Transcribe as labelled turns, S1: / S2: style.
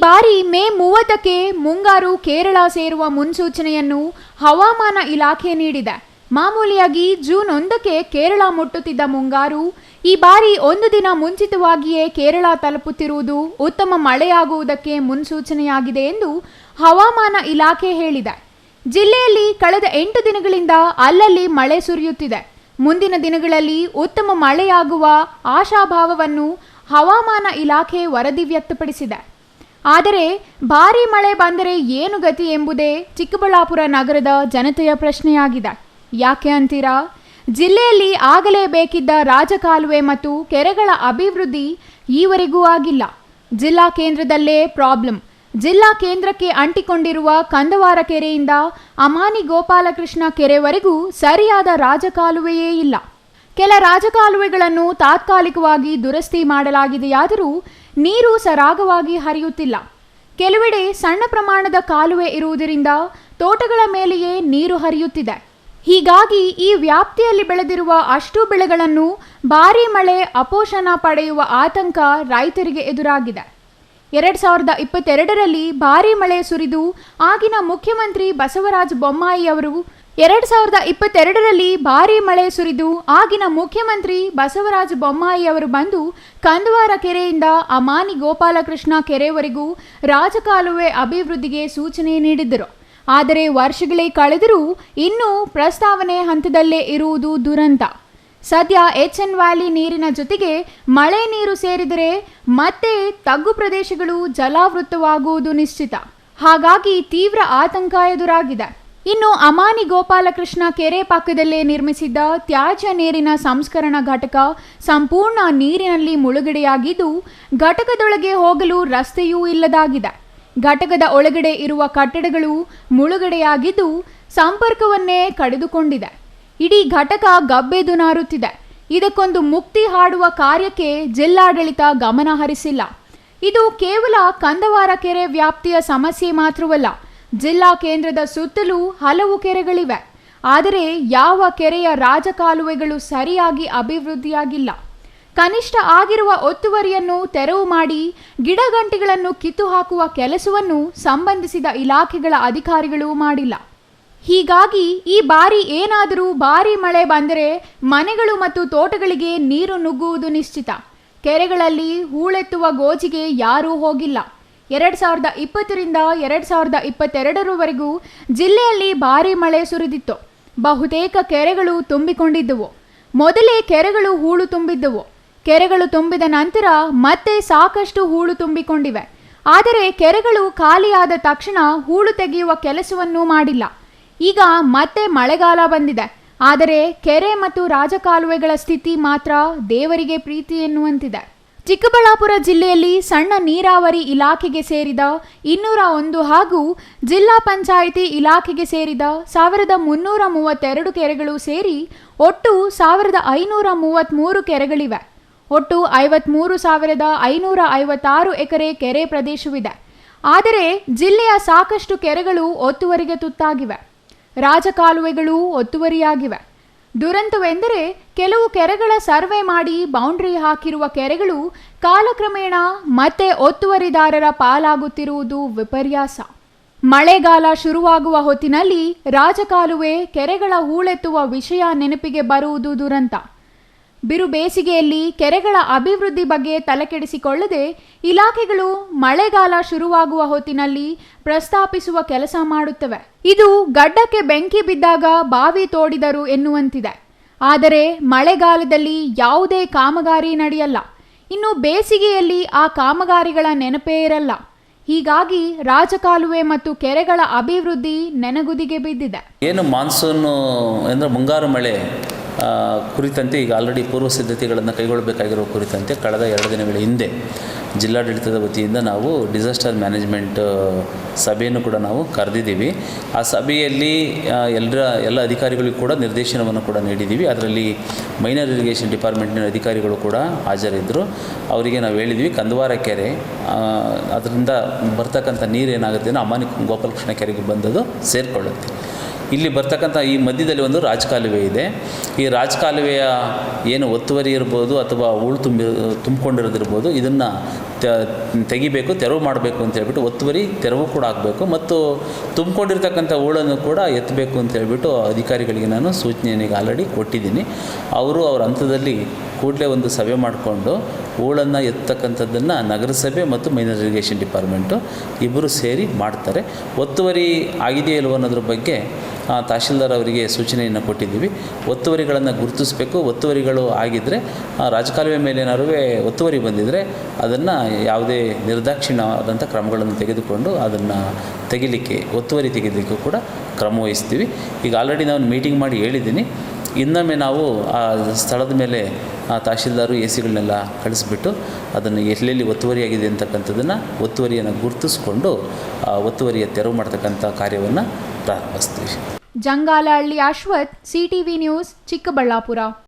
S1: ಬಾರಿ ಮೇ 30ಕ್ಕೆ ಮುಂಗಾರು ಕೇರಳ ಸೇರುವ ಮುನ್ಸೂಚನೆಯನ್ನು ಹವಾಮಾನ ಇಲಾಖೆ ನೀಡಿದೆ. ಮಾಮೂಲಿಯಾಗಿ ಜೂನ್ 1ಕ್ಕೆ ಕೇರಳ ಮುಟ್ಟುತ್ತಿದ್ದ ಮುಂಗಾರು ಈ ಬಾರಿ ಒಂದು ದಿನ ಮುಂಚಿತವಾಗಿಯೇ ಕೇರಳ ತಲುಪುತ್ತಿರುವುದು ಉತ್ತಮ ಮಳೆಯಾಗುವುದಕ್ಕೆ ಮುನ್ಸೂಚನೆಯಾಗಿದೆ ಎಂದು ಹವಾಮಾನ ಇಲಾಖೆ ಹೇಳಿದೆ. ಜಿಲ್ಲೆಯಲ್ಲಿ ಕಳೆದ 8 ದಿನಗಳಿಂದ ಅಲ್ಲಲ್ಲಿ ಮಳೆ ಸುರಿಯುತ್ತಿದೆ. ಮುಂದಿನ ದಿನಗಳಲ್ಲಿ ಉತ್ತಮ ಮಳೆಯಾಗುವ ಆಶಾಭಾವವನ್ನು ಹವಾಮಾನ ಇಲಾಖೆ ವರದಿ ವ್ಯಕ್ತಪಡಿಸಿದೆ. ಆದರೆ ಭಾರೀ ಮಳೆ ಬಂದರೆ ಏನು ಗತಿ ಎಂಬುದೇ ಚಿಕ್ಕಬಳ್ಳಾಪುರ ನಗರದ ಜನತೆಯ ಪ್ರಶ್ನೆಯಾಗಿದೆ. ಯಾಕೆ ಅಂತೀರಾ? ಜಿಲ್ಲೆಯಲ್ಲಿ ಆಗಲೇಬೇಕಿದ್ದ ರಾಜಕಾಲುವೆ ಮತ್ತು ಕೆರೆಗಳ ಅಭಿವೃದ್ಧಿ ಈವರೆಗೂ ಆಗಿಲ್ಲ. ಜಿಲ್ಲಾ ಕೇಂದ್ರದಲ್ಲೇ ಪ್ರಾಬ್ಲಮ್. ಜಿಲ್ಲಾ ಕೇಂದ್ರಕ್ಕೆ ಅಂಟಿಕೊಂಡಿರುವ ಕಂದವಾರ ಕೆರೆಯಿಂದ ಅಮಾನಿ ಗೋಪಾಲಕೃಷ್ಣ ಕೆರೆವರೆಗೂ ಸರಿಯಾದ ರಾಜಕಾಲುವೆಯೇ ಇಲ್ಲ. ಕೆಲ ರಾಜಕಾಲುವೆಗಳನ್ನು ತಾತ್ಕಾಲಿಕವಾಗಿ ದುರಸ್ತಿ ಮಾಡಲಾಗಿದೆಯಾದರೂ ನೀರು ಸರಾಗವಾಗಿ ಹರಿಯುತ್ತಿಲ್ಲ. ಕೆಲವೆಡೆ ಸಣ್ಣ ಪ್ರಮಾಣದ ಕಾಲುವೆ ಇರುವುದರಿಂದ ತೋಟಗಳ ಮೇಲೆಯೇ ನೀರು ಹರಿಯುತ್ತಿದೆ. ಹೀಗಾಗಿ ಈ ವ್ಯಾಪ್ತಿಯಲ್ಲಿ ಬೆಳೆದಿರುವ ಅಷ್ಟು ಬೆಳೆಗಳನ್ನು ಭಾರೀ ಮಳೆ ಅಪೋಷಣ ಪಡೆಯುವ ಆತಂಕ ರೈತರಿಗೆ ಎದುರಾಗಿದೆ. 2022ರಲ್ಲಿ ಭಾರೀ ಮಳೆ ಸುರಿದು ಆಗಿನ ಮುಖ್ಯಮಂತ್ರಿ ಬಸವರಾಜ ಬೊಮ್ಮಾಯಿ ಅವರು ಬಂದು ಕಂದವಾರ ಕೆರೆಯಿಂದ ಅಮಾನಿ ಗೋಪಾಲಕೃಷ್ಣ ಕೆರೆವರೆಗೂ ರಾಜಕಾಲುವೆ ಅಭಿವೃದ್ಧಿಗೆ ಸೂಚನೆ ನೀಡಿದ್ದರು. ಆದರೆ ವರ್ಷಗಳೇ ಕಳೆದರೂ ಇನ್ನೂ ಪ್ರಸ್ತಾವನೆ ಹಂತದಲ್ಲೇ ಇರುವುದು ದುರಂತ. ಸದ್ಯ ಎಚ್ಎನ್ ವ್ಯಾಲಿ ನೀರಿನ ಜೊತೆಗೆ ಮಳೆ ನೀರು ಸೇರಿದರೆ ಮತ್ತೆ ತಗ್ಗು ಪ್ರದೇಶಗಳು ಜಲಾವೃತವಾಗುವುದು ನಿಶ್ಚಿತ. ಹಾಗಾಗಿ ತೀವ್ರ ಆತಂಕ ಎದುರಾಗಿದೆ. ಇನ್ನು ಅಮಾನಿ ಗೋಪಾಲಕೃಷ್ಣ ಕೆರೆ ಪಕ್ಕದಲ್ಲೇ ನಿರ್ಮಿಸಿದ್ದ ತ್ಯಾಜ್ಯ ನೀರಿನ ಸಂಸ್ಕರಣಾ ಘಟಕ ಸಂಪೂರ್ಣ ನೀರಿನಲ್ಲಿ ಮುಳುಗಡೆಯಾಗಿದ್ದು ಘಟಕದೊಳಗೆ ಹೋಗಲು ರಸ್ತೆಯೂ ಇಲ್ಲದಾಗಿದೆ. ಘಟಕದ ಒಳಗಡೆ ಇರುವ ಕಟ್ಟಡಗಳು ಮುಳುಗಡೆಯಾಗಿದ್ದು ಸಂಪರ್ಕವನ್ನೇ ಕಡಿದುಕೊಂಡಿದೆ. ಇಡೀ ಘಟಕ ಗಬ್ಬೆದು ನಾರುತ್ತಿದೆ. ಇದಕ್ಕೊಂದು ಮುಕ್ತಿ ಹಾಡುವ ಕಾರ್ಯಕ್ಕೆ ಜಿಲ್ಲಾಡಳಿತ ಗಮನ ಹರಿಸಿಲ್ಲ. ಇದು ಕೇವಲ ಕಂದವಾರ ಕೆರೆ ವ್ಯಾಪ್ತಿಯ ಸಮಸ್ಯೆ ಮಾತ್ರವಲ್ಲ. ಜಿಲ್ಲಾ ಕೇಂದ್ರದ ಸುತ್ತಲೂ ಹಲವು ಕೆರೆಗಳಿವೆ. ಆದರೆ ಯಾವ ಕೆರೆಯ ರಾಜಕಾಲುವೆಗಳು ಸರಿಯಾಗಿ ಅಭಿವೃದ್ಧಿಯಾಗಿಲ್ಲ. ಕನಿಷ್ಠ ಆಗಿರುವ ಒತ್ತುವರಿಯನ್ನು ತೆರವು ಮಾಡಿ ಗಿಡಗಂಟಿಗಳನ್ನು ಕಿತ್ತು ಹಾಕುವ ಕೆಲಸವನ್ನು ಸಂಬಂಧಿಸಿದ ಇಲಾಖೆಗಳ ಅಧಿಕಾರಿಗಳು ಮಾಡಿಲ್ಲ. ಹೀಗಾಗಿ ಈ ಬಾರಿ ಏನಾದರೂ ಭಾರೀ ಮಳೆ ಬಂದರೆ ಮನೆಗಳು ಮತ್ತು ತೋಟಗಳಿಗೆ ನೀರು ನುಗ್ಗುವುದು ನಿಶ್ಚಿತ. ಕೆರೆಗಳಲ್ಲಿ ಹೂಳೆತ್ತುವ ಗೋಜಿಗೆ ಯಾರೂ ಹೋಗಿಲ್ಲ. 2020ರಿಂದ 2022ರವರೆಗೂ ಜಿಲ್ಲೆಯಲ್ಲಿ ಭಾರೀ ಮಳೆ ಸುರಿದಿತ್ತು. ಬಹುತೇಕ ಕೆರೆಗಳು ತುಂಬಿಕೊಂಡಿದ್ದವು. ಮೊದಲೇ ಕೆರೆಗಳು ಹೂಳು ತುಂಬಿದ್ದವು. ಕೆರೆಗಳು ತುಂಬಿದ ನಂತರ ಮತ್ತೆ ಸಾಕಷ್ಟು ಹೂಳು ತುಂಬಿಕೊಂಡಿವೆ. ಆದರೆ ಕೆರೆಗಳು ಖಾಲಿಯಾದ ತಕ್ಷಣ ಹೂಳು ತೆಗೆಯುವ ಕೆಲಸವನ್ನೂ ಮಾಡಿಲ್ಲ. ಈಗ ಮತ್ತೆ ಮಳೆಗಾಲ ಬಂದಿದೆ. ಆದರೆ ಕೆರೆ ಮತ್ತು ರಾಜಕಾಲುವೆಗಳ ಸ್ಥಿತಿ ಮಾತ್ರ ದೇವರಿಗೆ ಪ್ರೀತಿ ಎನ್ನುವಂತಿದೆ. ಚಿಕ್ಕಬಳ್ಳಾಪುರ ಜಿಲ್ಲೆಯಲ್ಲಿ ಸಣ್ಣ ನೀರಾವರಿ ಇಲಾಖೆಗೆ ಸೇರಿದ 201 ಹಾಗೂ ಜಿಲ್ಲಾ ಪಂಚಾಯಿತಿ ಇಲಾಖೆಗೆ ಸೇರಿದ 1332 ಕೆರೆಗಳು ಸೇರಿ ಒಟ್ಟು 1533 ಕೆರೆಗಳಿವೆ. ಒಟ್ಟು 53,556 ಎಕರೆ ಕೆರೆ ಪ್ರದೇಶವಿದೆ. ಆದರೆ ಜಿಲ್ಲೆಯ ಸಾಕಷ್ಟು ಕೆರೆಗಳು ಒತ್ತುವರಿಗೆ ತುತ್ತಾಗಿವೆ. ರಾಜಕಾಲುವೆಗಳು ಒತ್ತುವರಿಯಾಗಿವೆ. ದುರಂತವೆಂದರೆ ಕೆಲವು ಕೆರೆಗಳ ಸರ್ವೆ ಮಾಡಿ ಬೌಂಡ್ರಿ ಹಾಕಿರುವ ಕೆರೆಗಳು ಕಾಲಕ್ರಮೇಣ ಮತ್ತೆ ಒತ್ತುವರಿದಾರರ ಪಾಲಾಗುತ್ತಿರುವುದು ವಿಪರ್ಯಾಸ. ಮಳೆಗಾಲ ಶುರುವಾಗುವ ಹೊತ್ತಿನಲ್ಲಿ ರಾಜಕಾಲುವೆ ಕೆರೆಗಳ ಹೂಳೆತ್ತುವ ವಿಷಯ ನೆನಪಿಗೆ ಬರುವುದು ದುರಂತ. ಬಿರು ಬೇಸಿಗೆಯಲ್ಲಿ ಕೆರೆಗಳ ಅಭಿವೃದ್ಧಿ ಬಗ್ಗೆ ತಲೆಕೆಡಿಸಿಕೊಳ್ಳದೆ ಇಲಾಖೆಗಳು ಮಳೆಗಾಲ ಶುರುವಾಗುವ ಹೊತ್ತಿನಲ್ಲಿ ಪ್ರಸ್ತಾಪಿಸುವ ಕೆಲಸ ಮಾಡುತ್ತವೆ. ಇದು ಗಡ್ಡಕ್ಕೆ ಬೆಂಕಿ ಬಿದ್ದಾಗ ಬಾವಿ ತೋಡಿದರು ಎನ್ನುವಂತಿದೆ. ಆದರೆ ಮಳೆಗಾಲದಲ್ಲಿ ಯಾವುದೇ ಕಾಮಗಾರಿ ನಡೆಯಲ್ಲ. ಇನ್ನು ಬೇಸಿಗೆಯಲ್ಲಿ ಆ ಕಾಮಗಾರಿಗಳ ನೆನಪೇ ಇರಲ್ಲ. ಹೀಗಾಗಿ ರಾಜಕಾಲುವೆ ಮತ್ತು ಕೆರೆಗಳ ಅಭಿವೃದ್ಧಿ ನೆನಗುದಿಗೆ ಬಿದ್ದಿದೆ.
S2: ಏನು ಮಾನ್ಸೂನು ಅಂದರೆ ಮುಂಗಾರು ಮಳೆ ಕುರಿತಂತೆ ಈಗ ಆಲ್ರೆಡಿ ಪೂರ್ವ ಸಿದ್ಧತೆಗಳನ್ನು ಕೈಗೊಳ್ಳಬೇಕಾಗಿರುವ ಕುರಿತಂತೆ ಕಳೆದ 2 ದಿನಗಳ ಹಿಂದೆ ಜಿಲ್ಲಾಡಳಿತದ ವತಿಯಿಂದ ನಾವು ಡಿಸಾಸ್ಟರ್ ಮ್ಯಾನೇಜ್ಮೆಂಟ್ ಸಭೆಯನ್ನು ಕೂಡ ನಾವು ಕರೆದಿದ್ದೀವಿ. ಆ ಸಭೆಯಲ್ಲಿ ಎಲ್ಲ ಅಧಿಕಾರಿಗಳಿಗೂ ಕೂಡ ನಿರ್ದೇಶನವನ್ನು ಕೂಡ ನೀಡಿದ್ದೀವಿ. ಅದರಲ್ಲಿ ಮೈನರ್ ಇರಿಗೇಷನ್ ಡಿಪಾರ್ಟ್ಮೆಂಟಿನ ಅಧಿಕಾರಿಗಳು ಕೂಡ ಹಾಜರಿದ್ದರು. ಅವರಿಗೆ ನಾವು ಹೇಳಿದ್ವಿ, ಕಂದವಾರ ಕೆರೆ ಅದರಿಂದ ಬರ್ತಕ್ಕಂಥ ನೀರು ಏನಾಗುತ್ತೆ ಅಮಾನಿ ಗೋಪಾಲಕೃಷ್ಣ ಕೆರೆಗೆ ಬಂದದ್ದು ಸೇರಿಕೊಳ್ಳುತ್ತೆ. ಇಲ್ಲಿ ಬರ್ತಕ್ಕಂಥ ಈ ಮಧ್ಯದಲ್ಲಿ ಒಂದು ರಾಜಕಾಲುವೆ ಇದೆ. ಈ ರಾಜಕಾಲುವೆಯ ಏನು ಒತ್ತುವರಿ ಇರ್ಬೋದು ಅಥವಾ ಹೂಳು ತುಂಬಿಕೊಂಡಿರೋದಿರ್ಬೋದು, ಇದನ್ನು ತೆಗಿಬೇಕು, ತೆರವು ಮಾಡಬೇಕು ಅಂತ ಹೇಳ್ಬಿಟ್ಟು ಒತ್ತುವರಿ ತೆರವು ಕೂಡ ಆಗಬೇಕು ಮತ್ತು ತುಂಬಿಕೊಂಡಿರ್ತಕ್ಕಂಥ ಹೂಳನ್ನು ಕೂಡ ಎತ್ತಬೇಕು ಅಂತ ಹೇಳ್ಬಿಟ್ಟು ಅಧಿಕಾರಿಗಳಿಗೆ ನಾನು ಸೂಚನೆಯನ್ನು ಈಗ ಆಲ್ರೆಡಿ ಕೊಟ್ಟಿದ್ದೀನಿ. ಅವರು ಅವರ ಹಂತದಲ್ಲಿ ಕೂಡಲೇ ಒಂದು ಸಭೆ ಮಾಡಿಕೊಂಡು ಹೂಳನ್ನು ಎತ್ತಕ್ಕಂಥದ್ದನ್ನು ನಗರಸಭೆ ಮತ್ತು ಮೈನರ್ ಇರಿಗೇಷನ್ ಡಿಪಾರ್ಟ್ಮೆಂಟು ಇಬ್ಬರು ಸೇರಿ ಮಾಡ್ತಾರೆ. ಒತ್ತುವರಿ ಆಗಿದೆಯೋ ಇಲ್ವೋ ಅನ್ನೋದ್ರ ಬಗ್ಗೆ ತಹಶೀಲ್ದಾರ್ ಅವರಿಗೆ ಸೂಚನೆಯನ್ನು ಕೊಟ್ಟಿದ್ದೀವಿ. ಒತ್ತುವರಿಗಳನ್ನು ಗುರುತಿಸಬೇಕು. ಒತ್ತುವರಿಗಳು ಆಗಿದ್ದರೆ ರಾಜಕಾಲುವೆ ಮೇಲೆ ಏನಾದ್ರು ಒತ್ತುವರಿ ಬಂದಿದ್ದರೆ ಅದನ್ನು ಯಾವುದೇ ನಿರ್ದಾಕ್ಷಿಣ್ಯವಾದಂಥ ಕ್ರಮಗಳನ್ನು ತೆಗೆದುಕೊಂಡು ಅದನ್ನು ಒತ್ತುವರಿ ತೆಗೆಯಲಿಕ್ಕೂ ಕೂಡ ಕ್ರಮ ವಹಿಸ್ತೀವಿ. ಈಗ ಆಲ್ರೆಡಿ ನಾನು ಮೀಟಿಂಗ್ ಮಾಡಿ ಹೇಳಿದ್ದೀನಿ. ಇನ್ನೊಮ್ಮೆ ನಾವು ಆ ಸ್ಥಳದ ಮೇಲೆ ತಹಶೀಲ್ದಾರು ಎಸಿಗಳನ್ನೆಲ್ಲ ಕಳಿಸ್ಬಿಟ್ಟು ಅದನ್ನು ಎಲ್ಲೆಲ್ಲಿ ಒತ್ತುವರಿಯಾಗಿದೆ ಅಂತಕ್ಕಂಥದ್ದನ್ನು ಒತ್ತುವರಿಯನ್ನು ಗುರುತಿಸ್ಕೊಂಡು ಒತ್ತುವರಿಯ ತೆರವು ಮಾಡ್ತಕ್ಕಂಥ ಕಾರ್ಯವನ್ನು ಪ್ರಾರಂಭಿಸ್ತೀವಿ.
S1: Jangalahalli Ashwath, CTV news, Chikkaballapur.